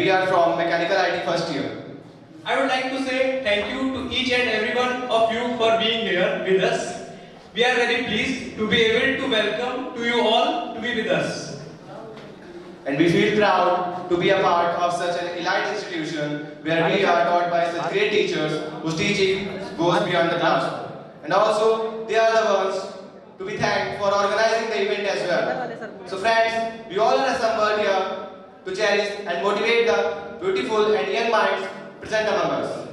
we are from Mechanical IT first year. I would like to say thank you to each and every one of you for being here with us. We are very pleased to be able to welcome to you all to be with us. And we feel proud to be a part of such an elite institution where we are taught by such great teachers whose teaching goes beyond the classroom. And also, they are the ones to be thanked for organizing the event as well. So friends, we all are assembled here to cherish and motivate the beautiful and young minds present among us.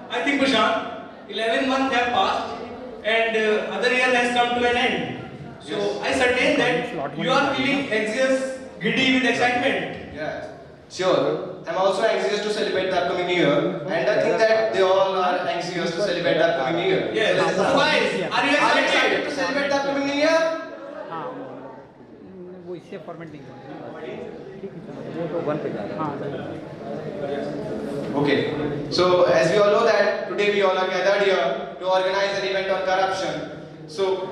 I think, Prashant, 11 months have passed and other year has come to an end. So I certain that you are feeling anxious, giddy with excitement. Yes, sure. I'm also anxious to celebrate the upcoming year, and I think that they all are anxious to celebrate the upcoming year. Yes. So guys, are you excited to celebrate the upcoming new year? हाँ वो इससे format नहीं वो तो one पे जा रहा है Okay. So as we all know that today we all are gathered here to organize an event on corruption. So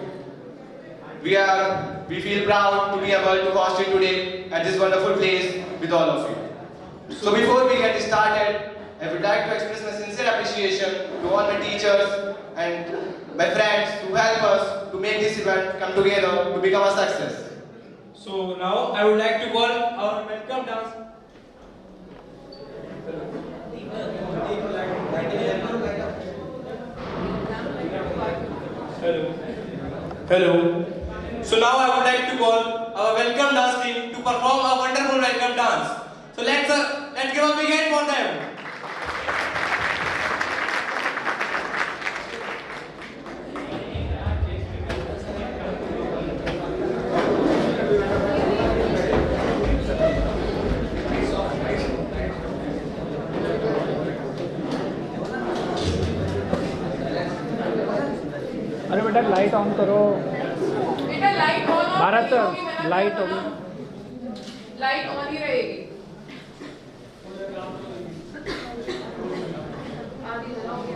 we feel proud to be able to host you today at this wonderful place with all of you. So before we get started, I would like to express my sincere appreciation to all my teachers and my friends who help us to make this event come together to become a success. So now I would like to call our welcome dance. Hello. Hello. So now I would like to call our welcome dance team to perform a wonderful welcome dance. So let's give a big hand for them. अरे बेटा light on करो बेटा light on Bharat light होगी light on ही रहेगी आधी जलाओगे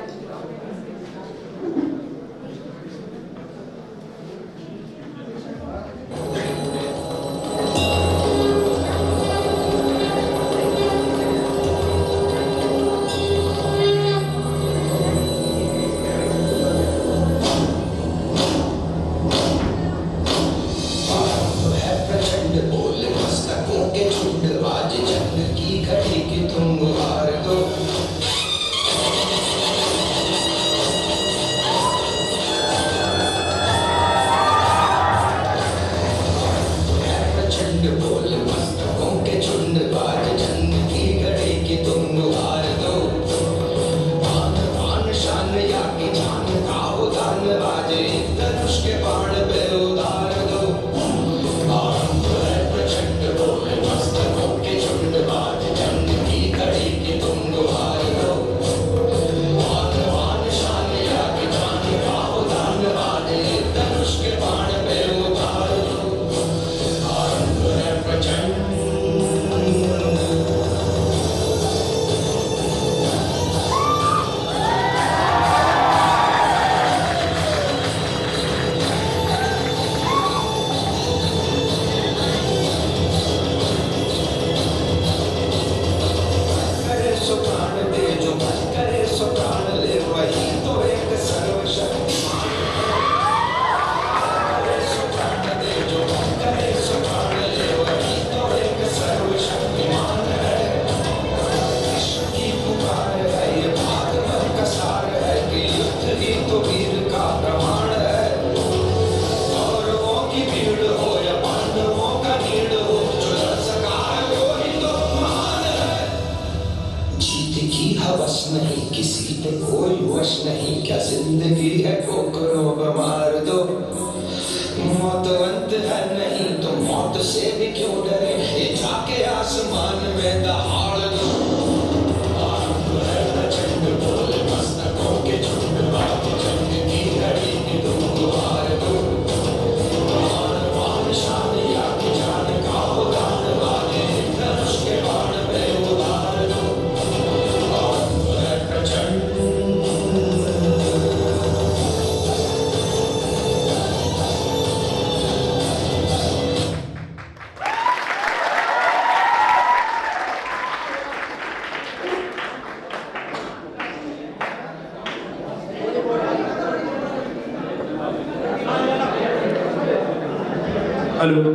Hello.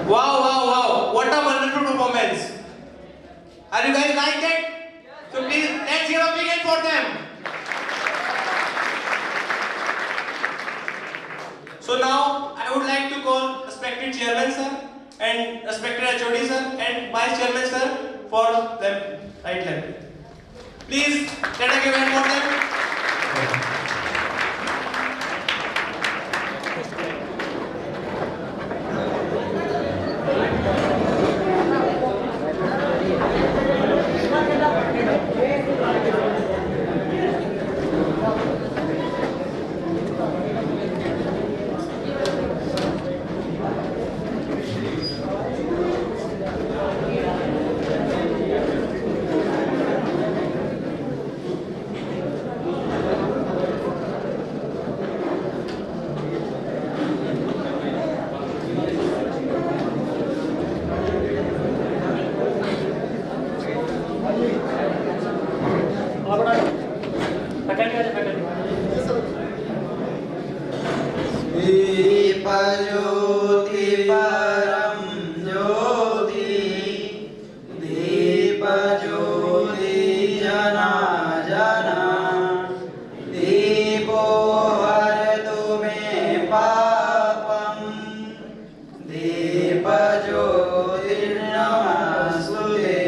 Wow, wow, wow. What a wonderful performance. Are you guys like it? So please, let's hear a big hand for them. So now, I would like to call respected chairman sir and respected HOD sir and vice chairman sir for them right level. Please, let us give a hand for them. Deepjyoti परम ज्योति दीपज्योति जना जना दीपो हरतु मे पापम दीपज्योतिर्नमस्तुते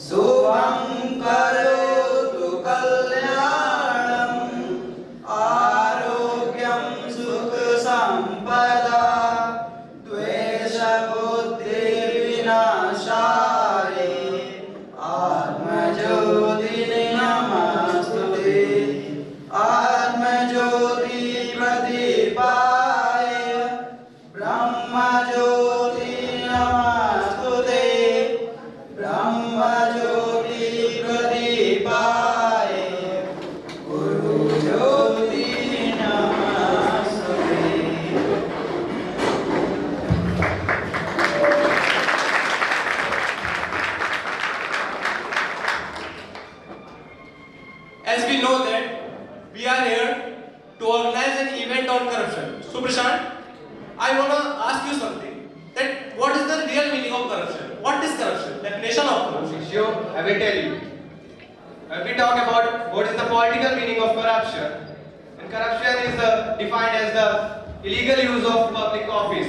शुभं करोतु कल्याणम् आरोग्यं सुख संपदा द्वेषबुद्धिर्विनाशाय आत्मज्योतिर्नमस्तुते आत्मज्योति प्रदीपाय ब्रह्मज्योति नमस्तुते ब्रह्मज्योति प्रदीपाय गुरुज्योति नमस्तुते। As we know that we are here to organize an event on corruption. So Prashant, I want to ask you something. That what is the real meaning of corruption? What is corruption? Definition of corruption. Sure, I will tell you. When we talk about what is the political meaning of corruption, and corruption is defined as the illegal use of public office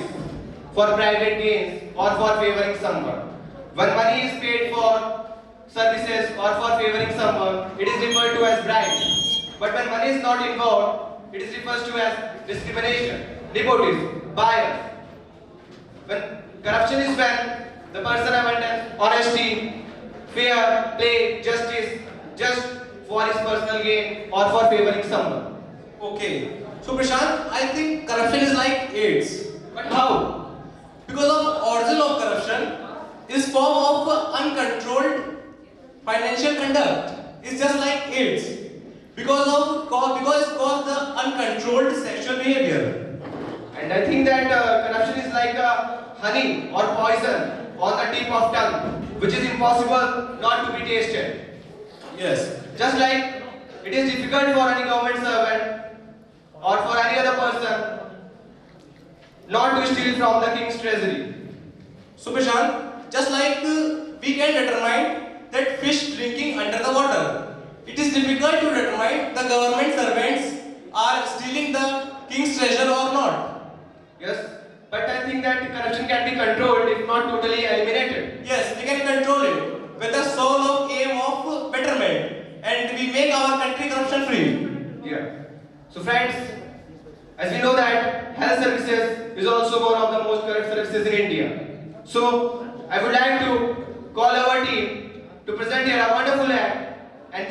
for private gains or for favoring someone. When money is paid for services or for favoring someone, it is referred to as bribe. But when money is not involved, it is referred to as discrimination, nepotism, bias. When corruption is when the person abandons honesty, fair play, justice, just for his personal gain or for favoring someone. Okay. So Prashant, I think corruption is like AIDS. But how? Because of origin of corruption is form of uncontrolled financial conduct. It's just like AIDS. Because it caused the uncontrolled sexual behavior. And I think that corruption is like honey or poison on the tip of tongue, which is impossible not to be tasted. Yes. Just like it is difficult for any government servant or for any other person not to steal from the king's treasury. So Prashant, just like we can determine that fish drinking under the water, it is difficult to determine the government servants are stealing the king's treasure or not. Yes, but I think that corruption can be controlled if not totally eliminated. Yes, we can control it with the sole of aim of betterment, and we make our country corruption free. Yeah. So friends, as we know that health services is also one of the most corrupt services in India. So I would like to call our team to present here a wonderful act, and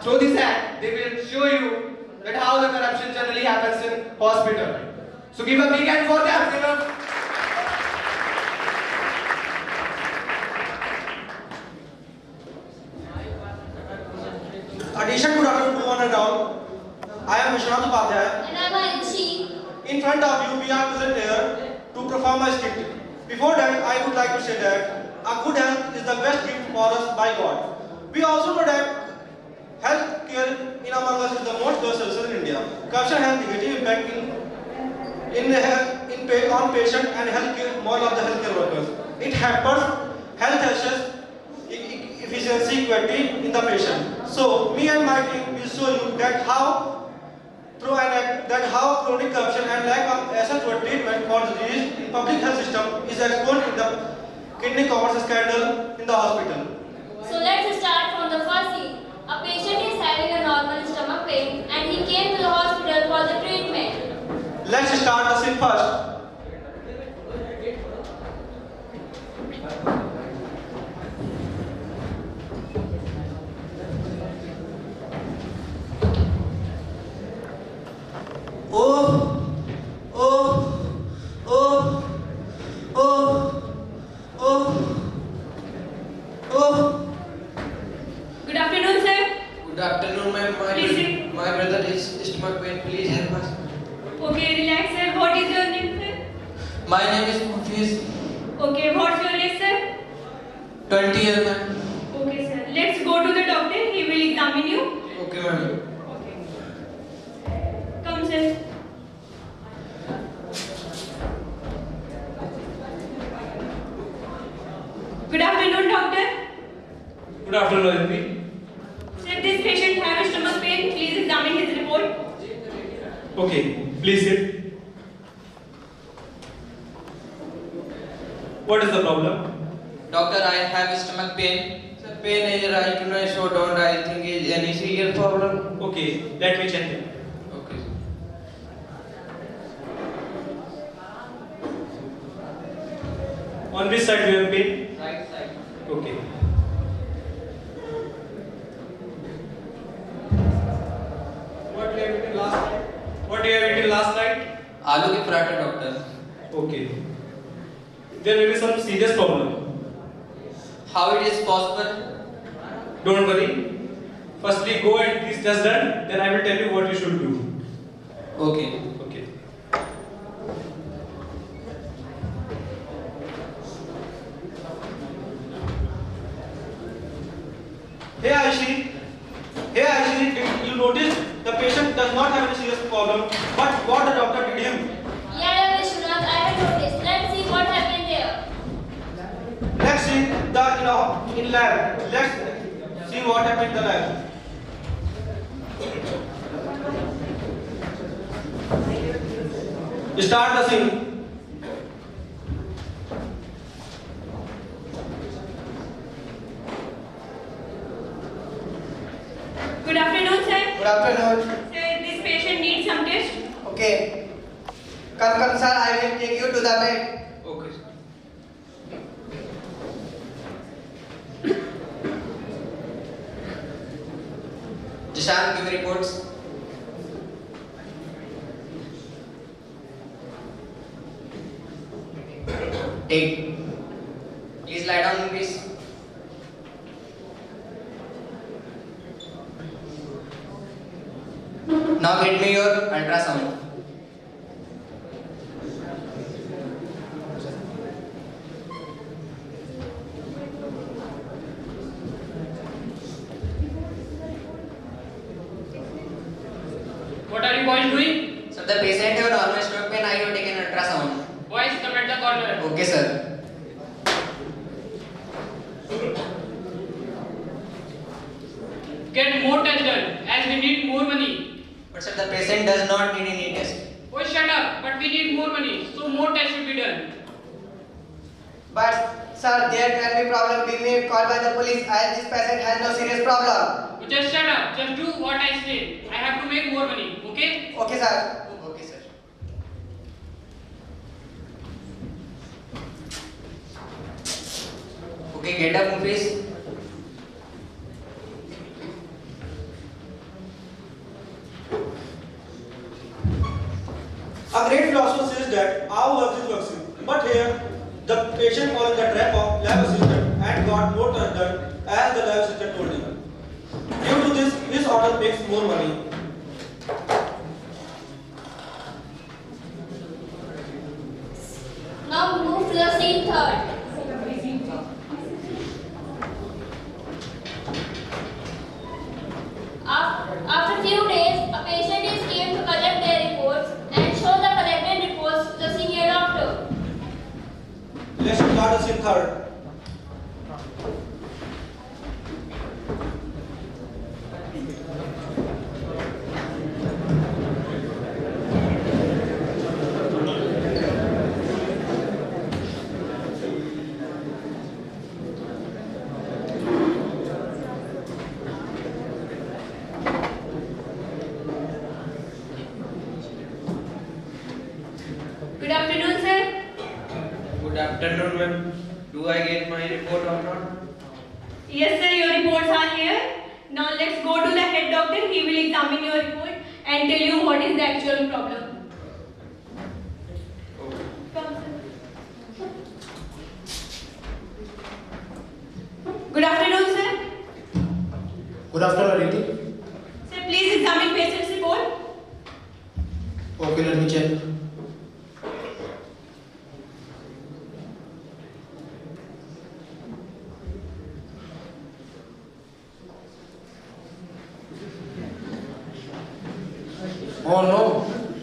through this act they will show you that how the corruption generally happens in hospital. So give a big hand for them. Give a- Addition to Dr. Bhuvan Rao, I am Vishwanath Upadhyay. And I'm Anshi. In front of you, we are present here to perform a skit. Before that, I would like to say that a good health is the best gift for us by God. We also know that health care in among us is the most social in India. Corruption has negative impact on patient and healthcare more of the healthcare workers. It hampers health access, efficiency, equity in the patient. So me and my team will show you that how chronic corruption and lack of access to a treatment for disease in public health system is exposed in the kidney commerce scandal in the hospital. So let's start from the first scene. A patient is having a normal stomach pain and he came to the hospital for the treatment. Let's start the scene first. Good afternoon, sir. Good afternoon, ma'am. Please sit. My brother is stomach pain. Please help us. Okay, relax, sir. What is your name, sir? My name is Mufiz. Okay, what's your age, sir? 20 years, ma'am. Okay, sir. Let's go to the doctor. He will examine you. Okay, ma'am. Come, sir. Good afternoon, doctor. Good afternoon, Anvi. Sir, this patient has stomach pain. Please examine his report. Okay, please sit. What is the problem? Doctor, I have stomach pain. Sir, pain is right now, so don't I think is any serious problem. Okay, let me check it. Okay. On which side do you have pain? Right side. Okay. What do you have eaten last night? What do you have eaten last night? Aloo ke paratha, doctor. Okay. There may be some serious problem. How it is possible? Don't worry. Firstly, go and this test done. Then I will tell you what you should do. Okay. Okay. Hey Aishi, did you notice the patient does not have any serious problem, but what the doctor did him? Yeah, Dr. Vishwanath, I have noticed. Let's see what happened there. Let's see in lab. Let's see what happened in the lab. Start the scene. Good afternoon, sir. Good afternoon. Sir, this patient needs some test. Okay. Come, sir. I will take you to the bed. Okay. Jishan, give me reports. Take. Please lie down, please. Now get me your ultrasound. What are you boys doing? So the patient have normal stomach pain. I have taken ultrasound. Boys, come at the corner. Okay, sir. Get more tests done, as we need more money. But sir, the patient does not need any test. Oh, shut up. But we need more money, so more tests should be done. But, sir, there can be problem. We may call by the police as this patient has no serious problem. Oh, just shut up. Just do what I say. I have to make more money, okay? Okay, sir. Okay, sir. Okay, get up, Mufiz. A great philosopher says that our work is vaccine, but here the patient falls in the trap of lab assistant and got more tests done as the lab assistant told him. Due to this, his order makes more money. Now move to the scene third. starts in third. Good afternoon, sir. Good afternoon, ma'am. Do I get my report or not? Yes, sir, your reports are here. Now let's go to the head doctor. He will examine your report and tell you what is the actual problem. Come, sir. Good afternoon, sir. Good afternoon, lady. Sir, please examine patient's report. Okay, let me check. Oh no,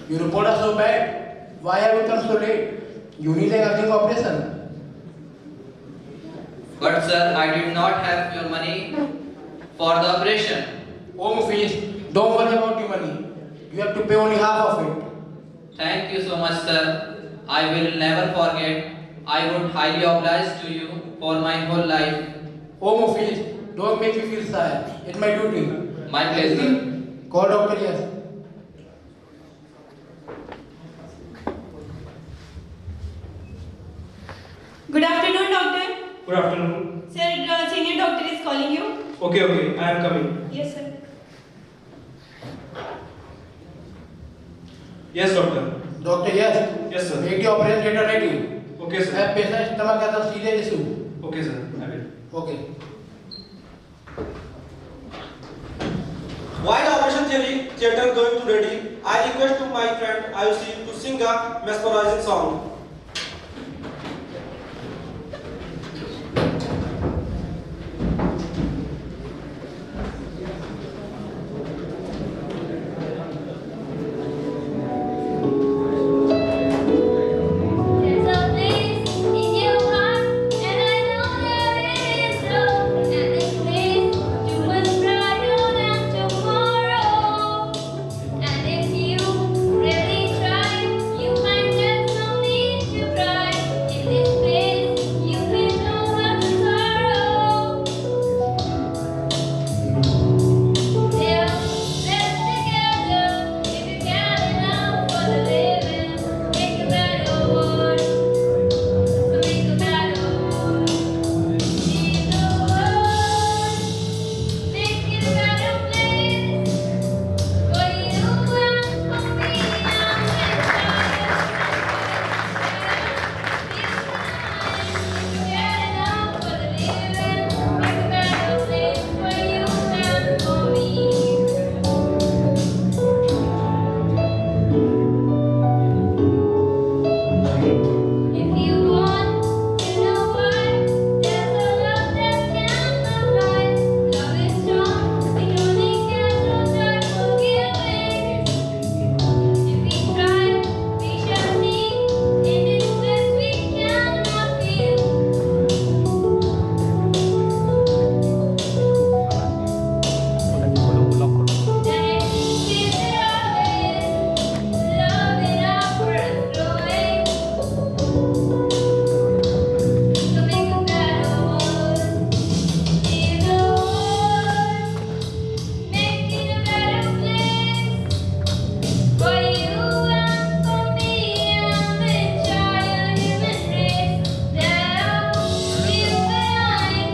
your report is so bad. Why have you come so late? You need an urgent operation. But sir, I did not have your money for the operation. Oh, Mufiz, don't worry about the money. You have to pay only half of it. Thank you so much, sir. I will never forget. I would highly oblige to you for my whole life. Oh, Mufiz, don't make me feel sad. It's my duty. My pleasure. Call doctor, yes. Good afternoon, doctor. Good afternoon. Sir, senior doctor is calling you. Okay, I am coming. Yes, sir. Yes, doctor. Doctor, yes. Yes, sir. Make the operation theatre ready. Okay, sir. Have patient stomach has a serious issue. Okay, sir. I will. Okay. While the operation theatre going to ready, I request to my friend Ayushi to sing a mesmerizing song. There's a place in your heart, and I know there is love. And this place too much brighter than tomorrow. And if you really try, you might get something to cry. In this place, you can know what sorrow. Yeah, let's together if you care enough for the living. Make a better world. Make a better world. See the world. Make it a better place for you and for me and if you care enough for the living. Make a better place for you and for me. If you want to know why, there's a love that cannot lie. Love is strong, we only can try forgiving. If we try, we shall see. In this place we cannot feel. Then kiss it always, love it up for us growing. To make a better world, see the world, make it a better place for you and for me and the entire human race. That'll leave behind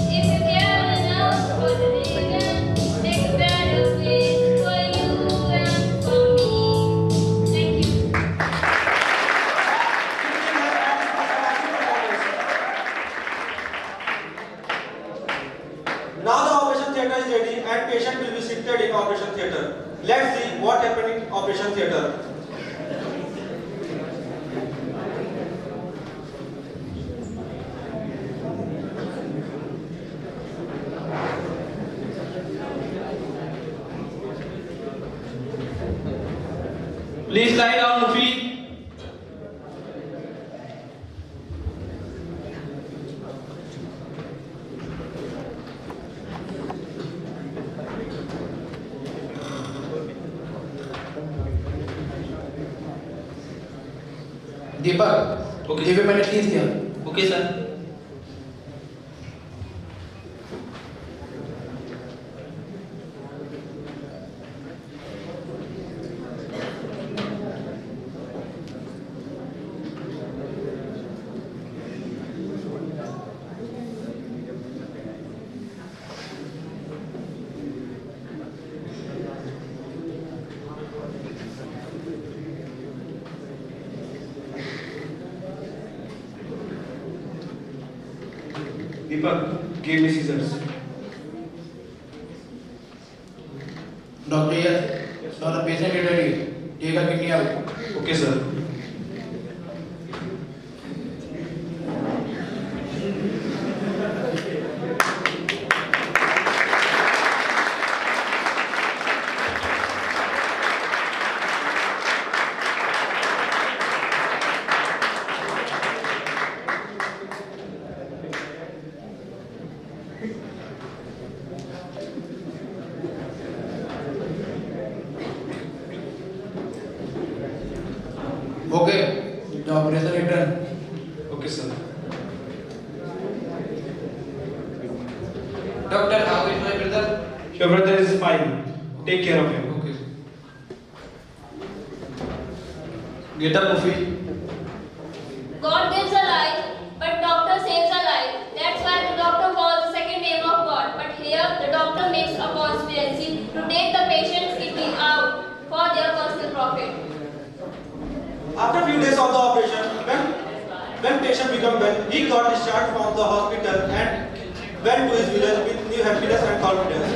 if you care enough for the living. Make a better place for you and for me. Thank you. Now the operation theatre is ready and patient will be seated in operation theatre. Let's see what happened in operation theatre. Please lie down, Mufi. Deepak, Okay. give him an anesthesia. Okay, sir. Deepak, give me scissors. Doctor, yes. Now the patient is ready. Take a kidney out. Okay, sir. Okay. The operation is done. Okay, sir. Doctor, how is my brother? Your brother is fine. Take care of him. Okay. Get up, Mufi. God gives a life, but doctor saves a life. That's why the doctor calls the second name of God. But here, the doctor makes a conspiracy to take the patient's kidney out for their personal profit. After few days of the operation, when patient became well, he got discharged from the hospital and went to his village with new happiness and confidence.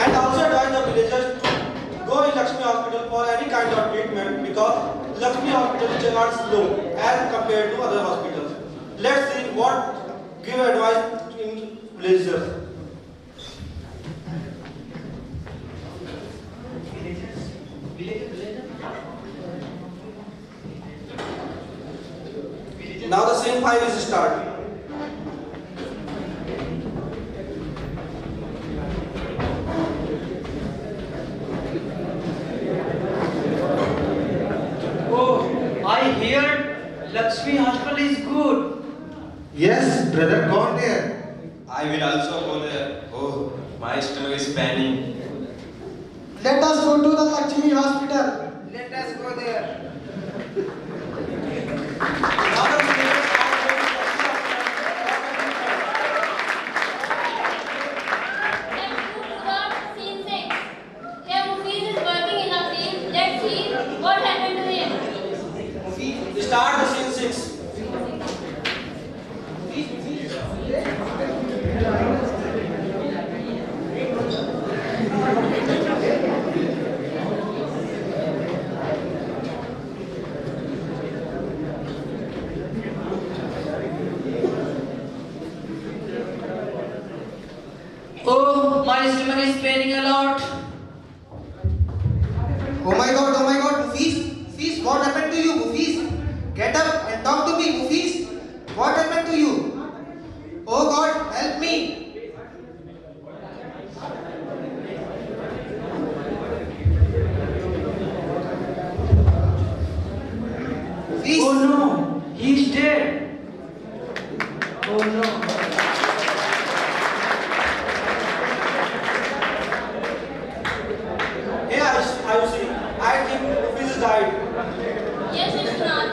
And also advised the villagers to go in Lakshmi Hospital for any kind of treatment because Lakshmi Hospital is not slow as compared to other hospitals. Let's see what give advice in villagers. Now the scene 5 is start. Oh, I hear Lakshmi Hospital is good. Yes, brother, go there. I will also go there. Oh, my stomach is paining. Let us go to the Lakshmi Hospital. Let us go there. Now the villagers Let's move to the scene 6. Here Mufiz is working in a field. Let's see what happened to him. start the scene 6. Oh, my stomach is paining a lot. Oh my God, Mufiz. Mufiz, what happened to you, Mufiz? Get up and talk to me, Mufiz. What happened to you? Oh God, help me. Mufiz. Oh no, he's dead. Oh no. Here I see. I think Mufiz died. Yes, it's not.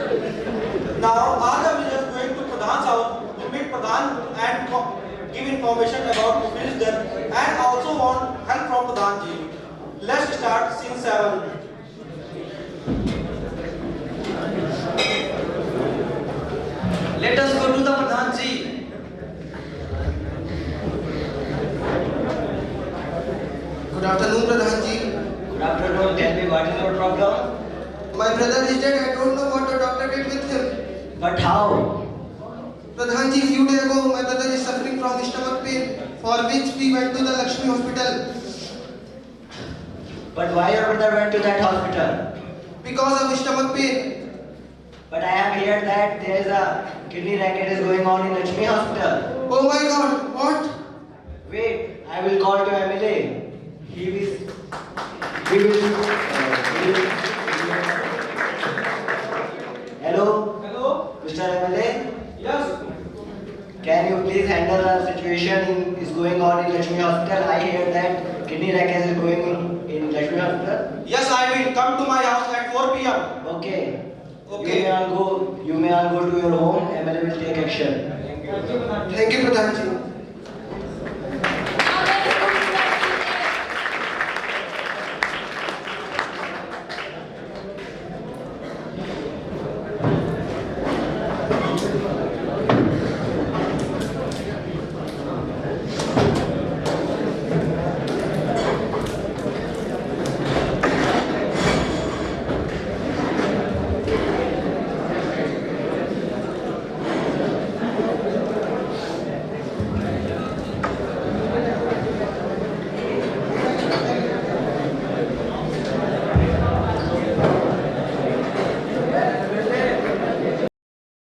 Now all the villagers going to Pradhan's house to meet Pradhan and give information about Mufiz's death and also want help from Pradhan ji. Let's start scene 7. Let us go to the Pradhan ji. Good afternoon, Pradhan ji. Good afternoon. Tell me what is your problem? My brother is dead. I don't know what the doctor did with him. But how? Pradhan ji, few days ago, my brother is suffering from stomach pain, for which we went to the Lakshmi Hospital. But why your brother went to that hospital? Because of stomach pain. But I have heard that there is a kidney racket is going on in Lakshmi Hospital. Oh my God, what? Wait, I will call to MLA. He will. Hello. handle a situation is going on in Lakshmi Hospital. I hear that kidney wreckage is going in Lakshmi Hospital. Yes, I will come to my house at 4 p.m. Okay. Okay. You may all go to your home. MLA will take action. Thank you, Pradhan ji.